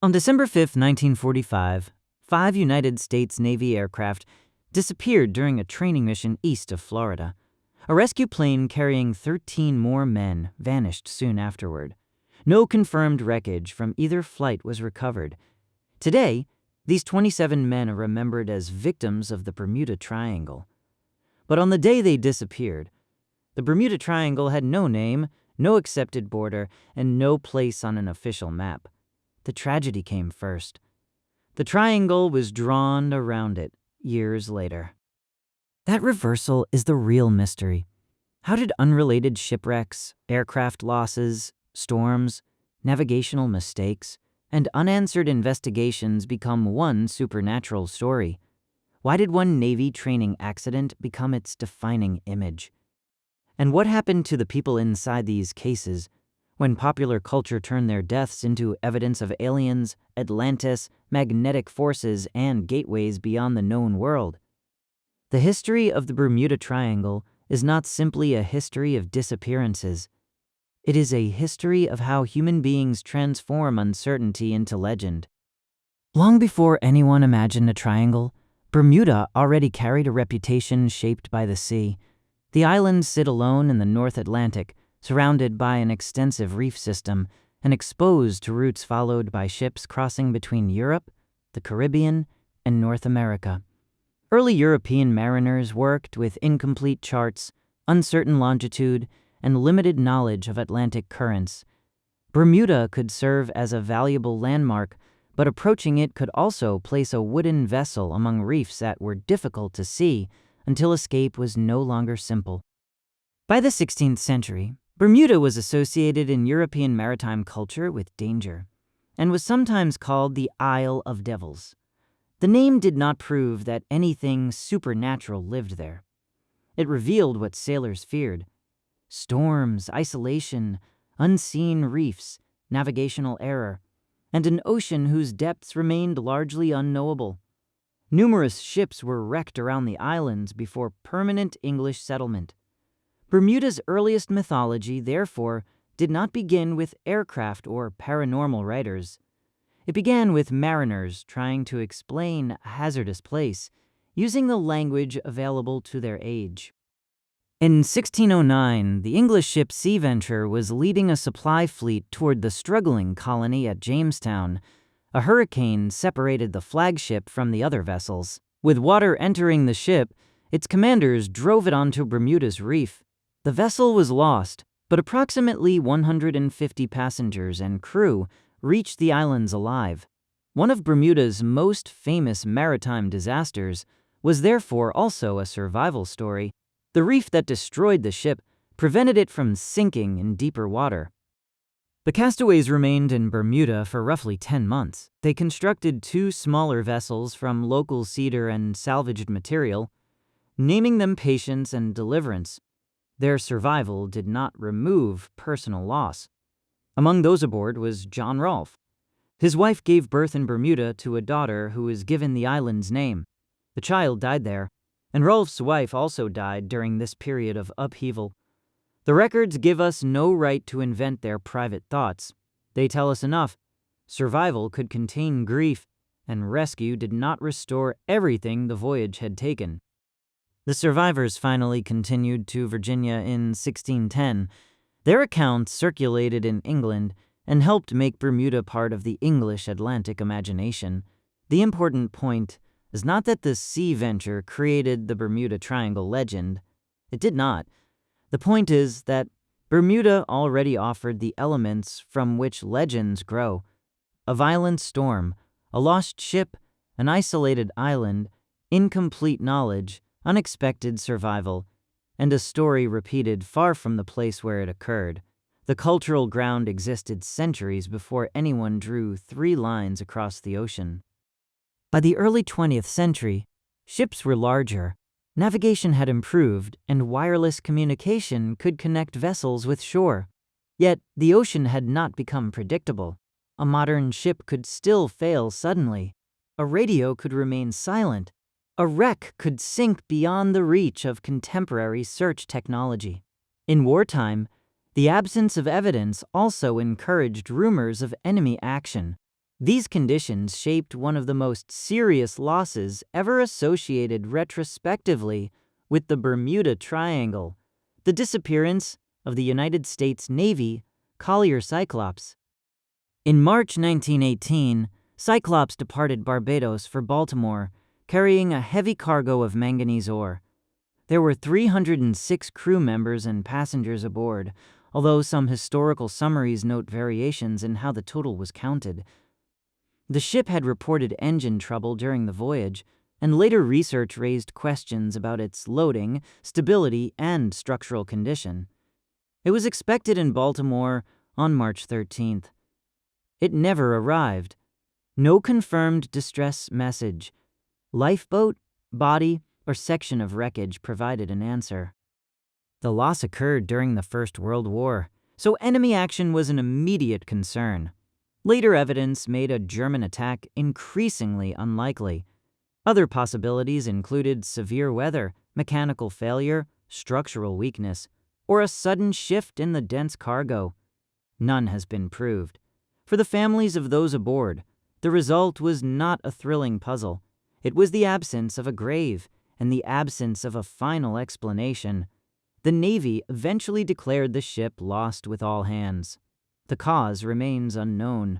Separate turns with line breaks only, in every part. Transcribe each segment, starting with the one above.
On December 5, 1945, 5 United States Navy aircraft disappeared during a training mission east of Florida. A rescue plane carrying 13 more men vanished soon afterward. No confirmed wreckage from either flight was recovered. Today, these 27 men are remembered as victims of the Bermuda Triangle. But on the day they disappeared, the Bermuda Triangle had no name, no accepted border, and no place on an official map. The tragedy came first. The triangle was drawn around it years later. That reversal is the real mystery. How did unrelated shipwrecks, aircraft losses, storms, navigational mistakes, and unanswered investigations become one supernatural story? Why did one Navy training accident become its defining image? And what happened to the people inside these cases when popular culture turned their deaths into evidence of aliens, Atlantis, magnetic forces, and gateways beyond the known world? The history of the Bermuda Triangle is not simply a history of disappearances. It is a history of how human beings transform uncertainty into legend. Long before anyone imagined a triangle, Bermuda already carried a reputation shaped by the sea. The islands sit alone in the North Atlantic, surrounded by an extensive reef system and exposed to routes followed by ships crossing between Europe, the Caribbean, and North America. Early European mariners worked with incomplete charts, uncertain longitude, and limited knowledge of Atlantic currents. Bermuda could serve as a valuable landmark, but approaching it could also place a wooden vessel among reefs that were difficult to see until escape was no longer simple. By the 16th century, Bermuda was associated in European maritime culture with danger, and was sometimes called the Isle of Devils. The name did not prove that anything supernatural lived there. It revealed what sailors feared: storms, isolation, unseen reefs, navigational error, and an ocean whose depths remained largely unknowable. Numerous ships were wrecked around the islands before permanent English settlement. Bermuda's earliest mythology, therefore, did not begin with aircraft or paranormal writers. It began with mariners trying to explain a hazardous place, using the language available to their age. In 1609, the English ship Sea Venture was leading a supply fleet toward the struggling colony at Jamestown. A hurricane separated the flagship from the other vessels. With water entering the ship, its commanders drove it onto Bermuda's reef. The vessel was lost, but approximately 150 passengers and crew reached the islands alive. One of Bermuda's most famous maritime disasters was therefore also a survival story. The reef that destroyed the ship prevented it from sinking in deeper water. The castaways remained in Bermuda for roughly 10 months. They constructed 2 smaller vessels from local cedar and salvaged material, naming them Patience and Deliverance. Their survival did not remove personal loss. Among those aboard was John Rolfe. His wife gave birth in Bermuda to a daughter who was given the island's name. The child died there, and Rolfe's wife also died during this period of upheaval. The records give us no right to invent their private thoughts. They tell us enough. Survival could contain grief, and rescue did not restore everything the voyage had taken. The survivors finally continued to Virginia in 1610. Their accounts circulated in England and helped make Bermuda part of the English Atlantic imagination. The important point is not that the Sea Venture created the Bermuda Triangle legend. It did not. The point is that Bermuda already offered the elements from which legends grow: a violent storm, a lost ship, an isolated island, incomplete knowledge, unexpected survival, and a story repeated far from the place where it occurred. The cultural ground existed centuries before anyone drew 3 lines across the ocean. By the early 20th century, ships were larger, navigation had improved, and wireless communication could connect vessels with shore. Yet, the ocean had not become predictable. A modern ship could still fail suddenly. A radio could remain silent. A wreck could sink beyond the reach of contemporary search technology. In wartime, the absence of evidence also encouraged rumors of enemy action. These conditions shaped one of the most serious losses ever associated retrospectively with the Bermuda Triangle, the disappearance of the United States Navy collier Cyclops. In March 1918, Cyclops departed Barbados for Baltimore, carrying a heavy cargo of manganese ore. There were 306 crew members and passengers aboard, although some historical summaries note variations in how the total was counted. The ship had reported engine trouble during the voyage, and later research raised questions about its loading, stability, and structural condition. It was expected in Baltimore on March 13th. It never arrived. No confirmed distress message. Lifeboat, body, or section of wreckage provided an answer. The loss occurred during the First World War, so enemy action was an immediate concern. Later evidence made a German attack increasingly unlikely. Other possibilities included severe weather, mechanical failure, structural weakness, or a sudden shift in the dense cargo. None has been proved. For the families of those aboard, the result was not a thrilling puzzle. It was the absence of a grave and the absence of a final explanation. The Navy eventually declared the ship lost with all hands. The cause remains unknown.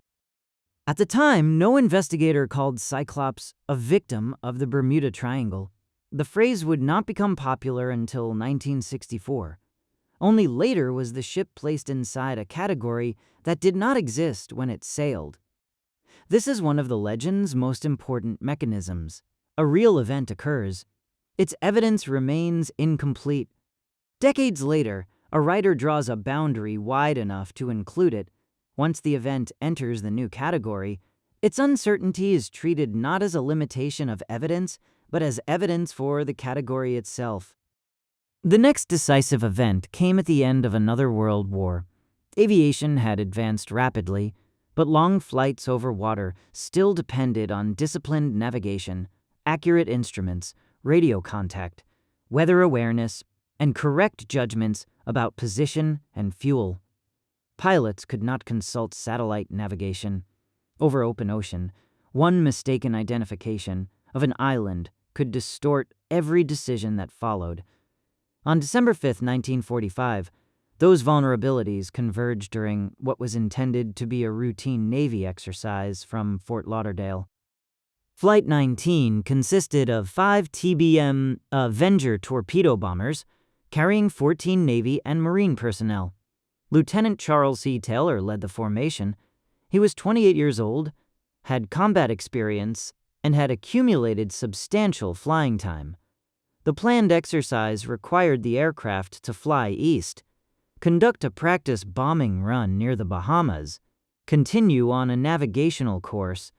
At the time, no investigator called Cyclops a victim of the Bermuda Triangle. The phrase would not become popular until 1964. Only later was the ship placed inside a category that did not exist when it sailed. This is one of the legend's most important mechanisms. A real event occurs. Its evidence remains incomplete. Decades later, a writer draws a boundary wide enough to include it. Once the event enters the new category, its uncertainty is treated not as a limitation of evidence, but as evidence for the category itself. The next decisive event came at the end of another world war. Aviation had advanced rapidly, but long flights over water still depended on disciplined navigation, accurate instruments, radio contact, weather awareness, and correct judgments about position and fuel. Pilots could not consult satellite navigation. Over open ocean, one mistaken identification of an island could distort every decision that followed. On December 5, 1945, those vulnerabilities converged during what was intended to be a routine Navy exercise from Fort Lauderdale. Flight 19 consisted of 5 TBM Avenger torpedo bombers carrying 14 Navy and Marine personnel. Lieutenant Charles C. Taylor led the formation. He was 28 years old, had combat experience, and had accumulated substantial flying time. The planned exercise required the aircraft to fly east, conduct a practice bombing run near the Bahamas, continue on a navigational course,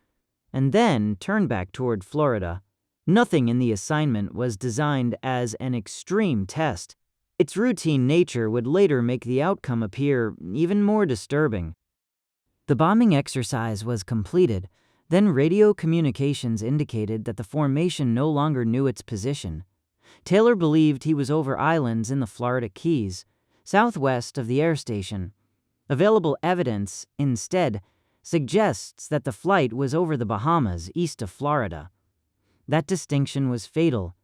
and then turn back toward Florida. Nothing in the assignment was designed as an extreme test. Its routine nature would later make the outcome appear even more disturbing. The bombing exercise was completed, then radio communications indicated that the formation no longer knew its position. Taylor believed he was over islands in the Florida Keys, southwest of the air station. Available evidence, instead, suggests that the flight was over the Bahamas, east of Florida. That distinction was fatal.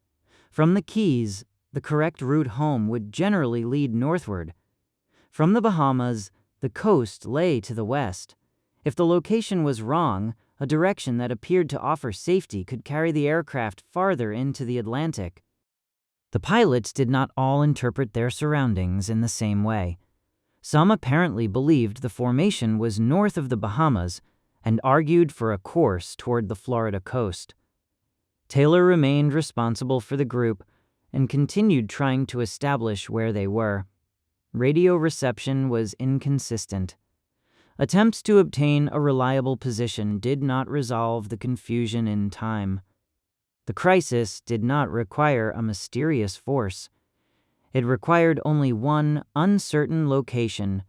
From the Keys, the correct route home would generally lead northward. From the Bahamas, the coast lay to the west. If the location was wrong, a direction that appeared to offer safety could carry the aircraft farther into the Atlantic. The pilots did not all interpret their surroundings in the same way. Some apparently believed the formation was north of the Bahamas and argued for a course toward the Florida coast. Taylor remained responsible for the group and continued trying to establish where they were. Radio reception was inconsistent. Attempts to obtain a reliable position did not resolve the confusion in time. The crisis did not require a mysterious force. It required only one uncertain location,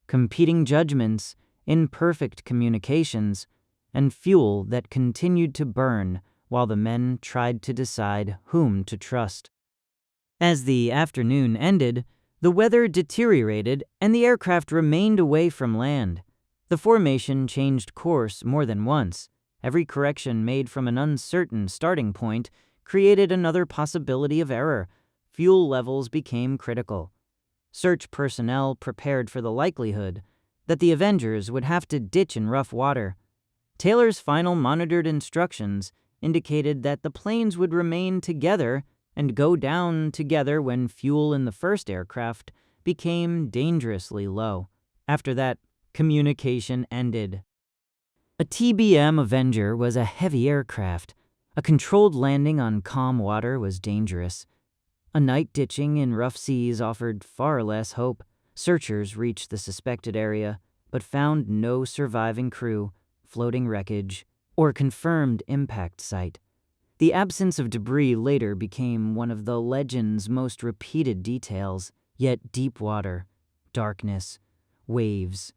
competing judgments, imperfect communications, and fuel that continued to burn while the men tried to decide whom to trust. As the afternoon ended, the weather deteriorated and the aircraft remained away from land. The formation changed course more than once. Every correction made from an uncertain starting point created another possibility of error. Fuel levels became critical. Search personnel prepared for the likelihood that the Avengers would have to ditch in rough water. Taylor's final monitored instructions indicated that the planes would remain together and go down together when fuel in the first aircraft became dangerously low. After that, communication ended. A TBM Avenger was a heavy aircraft. A controlled landing on calm water was dangerous. A night ditching in rough seas offered far less hope. Searchers reached the suspected area, but found no surviving crew, floating wreckage, or confirmed impact site. The absence of debris later became one of the legend's most repeated details, yet deep water, darkness, waves,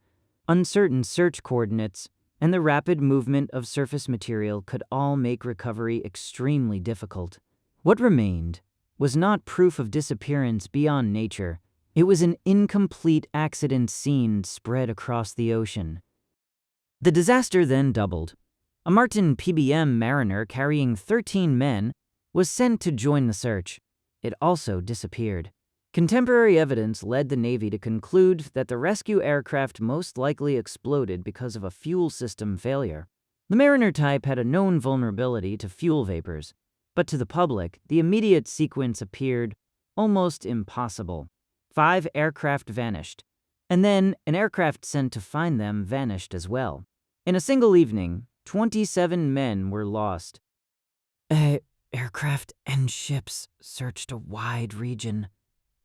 uncertain search coordinates, and the rapid movement of surface material could all make recovery extremely difficult. What remained was not proof of disappearance beyond nature. It was an incomplete accident scene spread across the ocean. The disaster then doubled. A Martin PBM Mariner carrying 13 men was sent to join the search. It also disappeared. Contemporary evidence led the Navy to conclude that the rescue aircraft most likely exploded because of a fuel system failure. The Mariner type had a known vulnerability to fuel vapors, but to the public, the immediate sequence appeared almost impossible. 5 aircraft vanished, and then an aircraft sent to find them vanished as well. In a single evening, 27 men were lost. Aircraft and ships searched a wide region.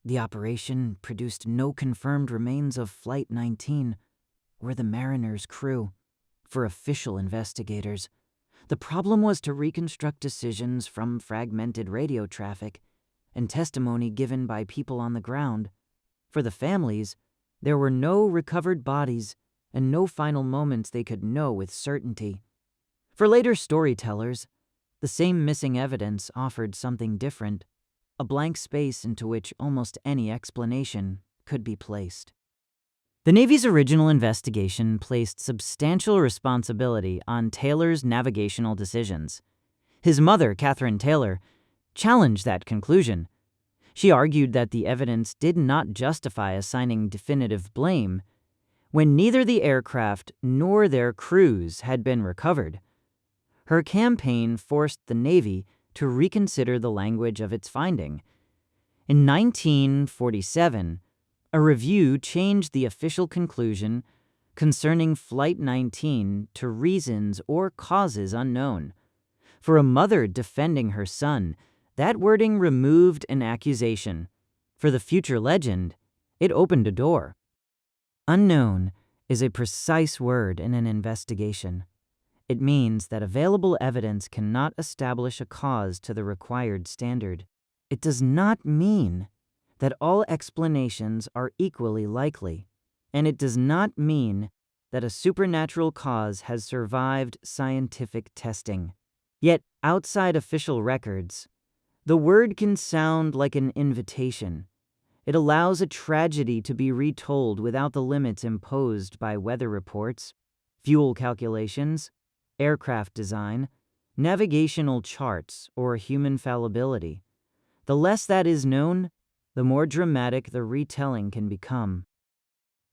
The operation produced no confirmed remains of Flight 19 or the Mariner's crew. For official investigators, the problem was to reconstruct decisions from fragmented radio traffic and testimony given by people on the ground. For the families, there were no recovered bodies and no final moments they could know with certainty. For later storytellers, the same missing evidence offered something different, a blank space into which almost any explanation could be placed. The Navy's original investigation placed substantial responsibility on Taylor's navigational decisions. His mother, Catherine Taylor, challenged that conclusion. She argued that the evidence did not justify assigning definitive blame when neither the aircraft nor their crews had been recovered. Her campaign forced the Navy to reconsider the language of its finding. In 1947, a review changed the official conclusion concerning Flight 19 to reasons or causes unknown. For a mother defending her son, that wording removed an accusation. For the future legend, it opened a door. Unknown is a precise word in an investigation. It means that available evidence cannot establish a cause to the required standard. It does not mean that all explanations are equally likely, and it does not mean that a supernatural cause has survived scientific testing. Yet, outside official records, the word can sound like an invitation. It allows a tragedy to be retold without the limits imposed by weather reports, fuel calculations, aircraft design, navigational charts, or human fallibility. The less that is known, the more dramatic the retelling can become.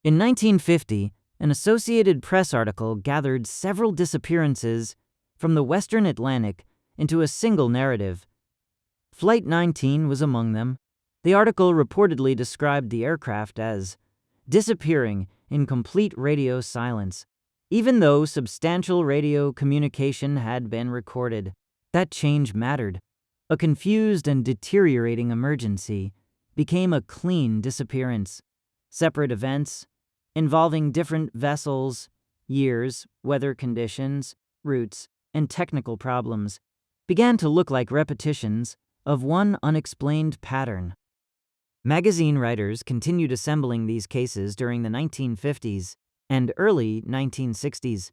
In 1950, an Associated Press article gathered several disappearances from the Western Atlantic into a single narrative. Flight 19 was among them. The article reportedly described the aircraft as disappearing in complete radio silence, even though substantial radio communication had been recorded. That change mattered. A confused and deteriorating emergency became a clean disappearance. Separate events, involving different vessels, years, weather conditions, routes, and technical problems, began to look like repetitions of one unexplained pattern. Magazine writers continued assembling these cases during the 1950s and early 1960s.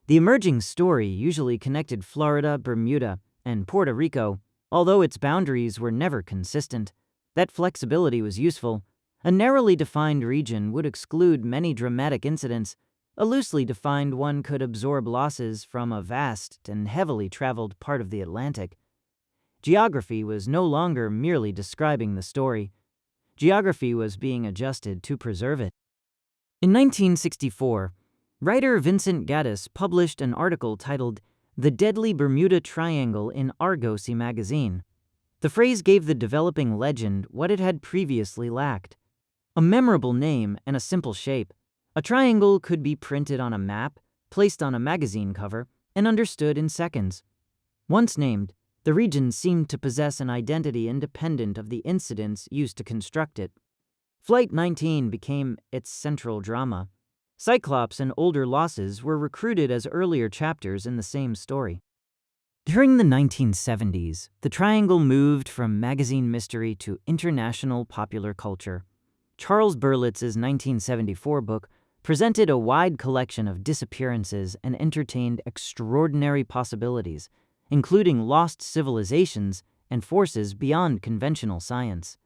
The emerging story usually connected Florida, Bermuda, and Puerto Rico, although its boundaries were never consistent. That flexibility was useful. A narrowly defined region would exclude many dramatic incidents, A loosely defined one could absorb losses from a vast and heavily traveled part of the Atlantic. Geography was no longer merely describing the story. Geography was being adjusted to preserve it. In 1964, writer Vincent Gaddis published an article titled "The Deadly Bermuda Triangle" in Argosy magazine. The phrase gave the developing legend what it had previously lacked: a memorable name and a simple shape. A triangle could be printed on a map, placed on a magazine cover, and understood in seconds. Once named, the region seemed to possess an identity independent of the incidents used to construct it. Flight 19 became its central drama. Cyclops and older losses were recruited as earlier chapters in the same story. During the 1970s, the triangle moved from magazine mystery to international popular culture. Charles Berlitz's 1974 book presented a wide collection of disappearances and entertained extraordinary possibilities, including lost civilizations and forces beyond conventional science.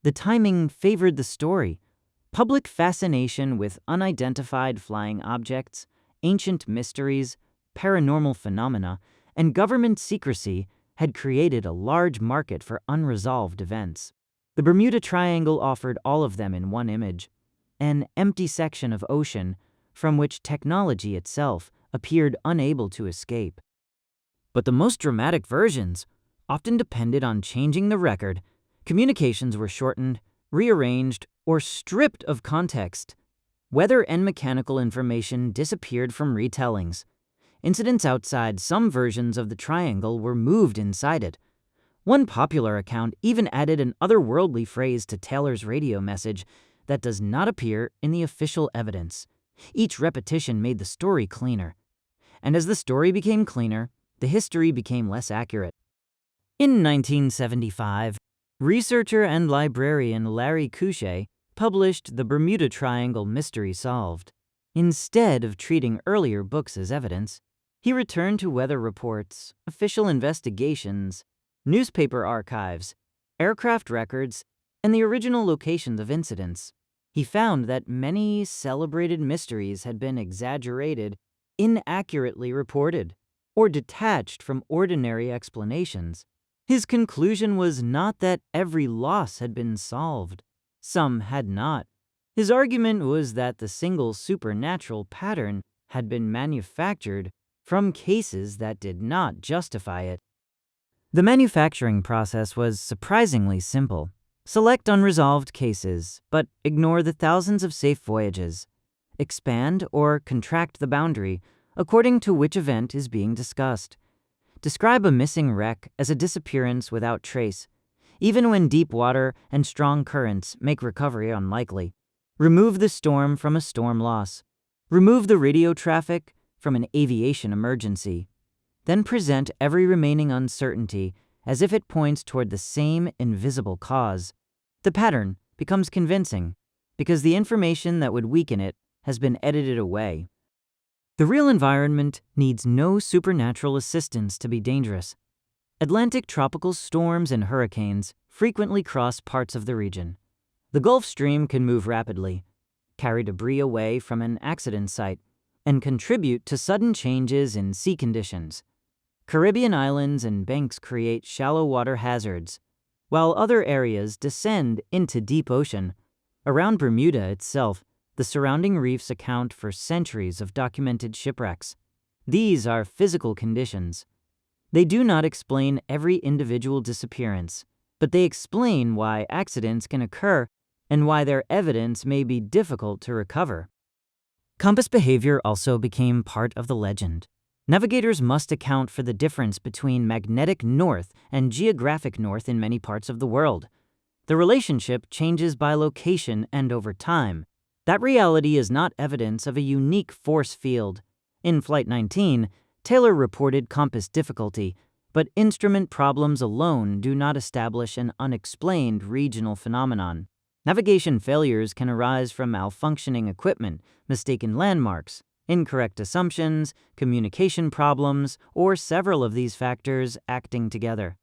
The timing favored the story. Public fascination with unidentified flying objects, ancient mysteries, paranormal phenomena, and government secrecy had created a large market for unresolved events. The Bermuda Triangle offered all of them in one image, an empty section of ocean from which technology itself appeared unable to escape. But the most dramatic versions often depended on changing the record. Communications were shortened, rearranged, or stripped of context. Weather and mechanical information disappeared from retellings. Incidents outside some versions of the triangle were moved inside it. One popular account even added an otherworldly phrase to Taylor's radio message that does not appear in the official evidence. Each repetition made the story cleaner. And as the story became cleaner, the history became less accurate. In 1975, researcher and librarian Larry Couchet published The Bermuda Triangle Mystery Solved. Instead of treating earlier books as evidence, he returned to weather reports, official investigations, newspaper archives, aircraft records, and the original locations of incidents. He found that many celebrated mysteries had been exaggerated, inaccurately reported, or detached from ordinary explanations. His conclusion was not that every loss had been solved. Some had not. His argument was that the single supernatural pattern had been manufactured from cases that did not justify it. The manufacturing process was surprisingly simple. Select unresolved cases, but ignore the thousands of safe voyages. Expand or contract the boundary according to which event is being discussed. Describe a missing wreck as a disappearance without trace, even when deep water and strong currents make recovery unlikely. Remove the storm from a storm loss. Remove the radio traffic from an aviation emergency. Then present every remaining uncertainty as if it points toward the same invisible cause. The pattern becomes convincing because the information that would weaken it has been edited away. The real environment needs no supernatural assistance to be dangerous. Atlantic tropical storms and hurricanes frequently cross parts of the region. The Gulf Stream can move rapidly, carry debris away from an accident site, and contribute to sudden changes in sea conditions. Caribbean islands and banks create shallow water hazards, while other areas descend into deep ocean. Around Bermuda itself, the surrounding reefs account for centuries of documented shipwrecks. These are physical conditions. They do not explain every individual disappearance, but they explain why accidents can occur and why their evidence may be difficult to recover. Compass behavior also became part of the legend. Navigators must account for the difference between magnetic north and geographic north in many parts of the world. The relationship changes by location and over time. That reality is not evidence of a unique force field. In Flight 19, Taylor reported compass difficulty, but instrument problems alone do not establish an unexplained regional phenomenon. Navigation failures can arise from malfunctioning equipment, mistaken landmarks, incorrect assumptions, communication problems, or several of these factors acting together.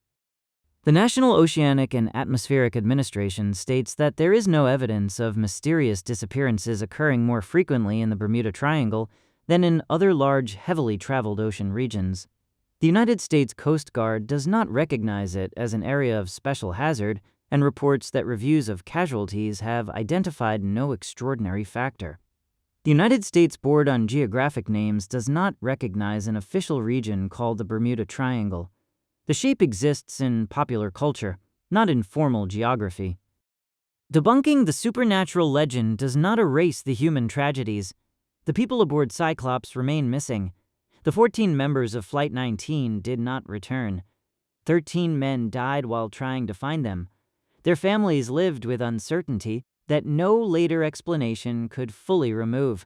The National Oceanic and Atmospheric Administration states that there is no evidence of mysterious disappearances occurring more frequently in the Bermuda Triangle than in other large, heavily traveled ocean regions. The United States Coast Guard does not recognize it as an area of special hazard and reports that reviews of casualties have identified no extraordinary factor. The United States Board on Geographic Names does not recognize an official region called the Bermuda Triangle. The shape exists in popular culture, not in formal geography. Debunking the supernatural legend does not erase the human tragedies. The people aboard Cyclops remain missing. The 14 members of Flight 19 did not return. 13 men died while trying to find them. Their families lived with uncertainty that no later explanation could fully remove.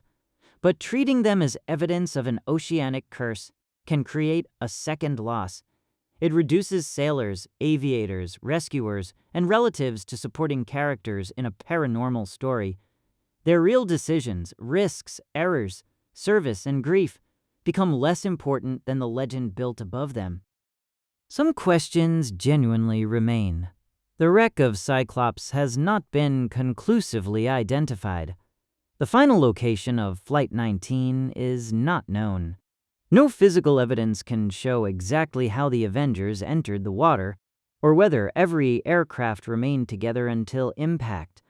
But treating them as evidence of an oceanic curse can create a second loss. It reduces sailors, aviators, rescuers, and relatives to supporting characters in a paranormal story. Their real decisions, risks, errors, service, and grief become less important than the legend built above them. Some questions genuinely remain. The wreck of Cyclops has not been conclusively identified. The final location of Flight 19 is not known. No physical evidence can show exactly how the Avengers entered the water, or whether every aircraft remained together until impact.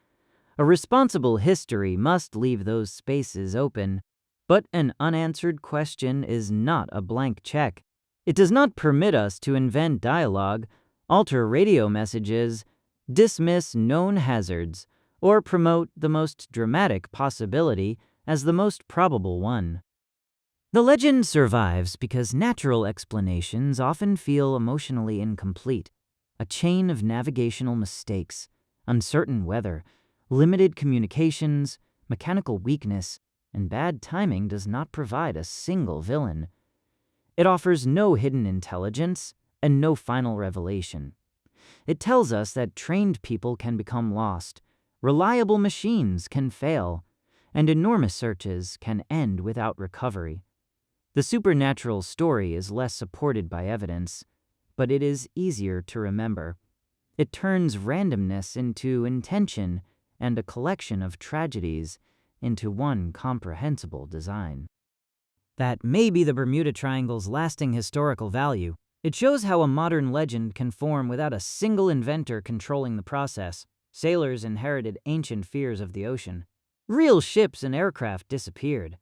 A responsible history must leave those spaces open. But an unanswered question is not a blank check. It does not permit us to invent dialogue, alter radio messages, dismiss known hazards, or promote the most dramatic possibility as the most probable one. The legend survives because natural explanations often feel emotionally incomplete. A chain of navigational mistakes, uncertain weather, limited communications, mechanical weakness, and bad timing does not provide a single villain. It offers no hidden intelligence and no final revelation. It tells us that trained people can become lost, reliable machines can fail, and enormous searches can end without recovery. The supernatural story is less supported by evidence, but it is easier to remember. It turns randomness into intention and a collection of tragedies into one comprehensible design. That may be the Bermuda Triangle's lasting historical value. It shows how a modern legend can form without a single inventor controlling the process. Sailors inherited ancient fears of the ocean. Real ships and aircraft disappeared.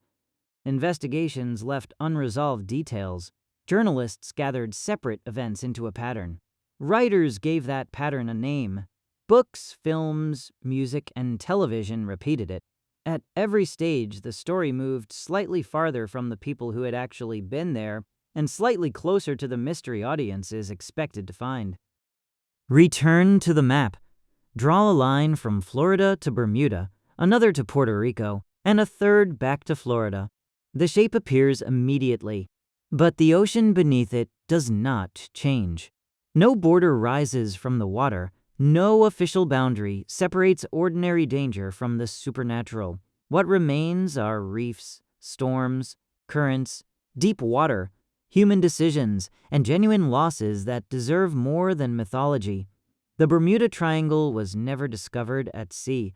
Investigations left unresolved details. Journalists gathered separate events into a pattern. Writers gave that pattern a name. Books, films, music, and television repeated it. At every stage, the story moved slightly farther from the people who had actually been there and slightly closer to the mystery audiences expected to find. Return to the map. Draw a line from Florida to Bermuda, another to Puerto Rico, and a third back to Florida. The shape appears immediately, but the ocean beneath it does not change. No border rises from the water. No official boundary separates ordinary danger from the supernatural. What remains are reefs, storms, currents, deep water, human decisions, and genuine losses that deserve more than mythology. The Bermuda Triangle was never discovered at sea.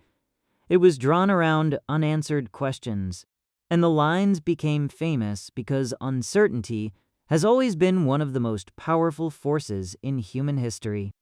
It was drawn around unanswered questions, and the lines became famous because uncertainty has always been one of the most powerful forces in human history.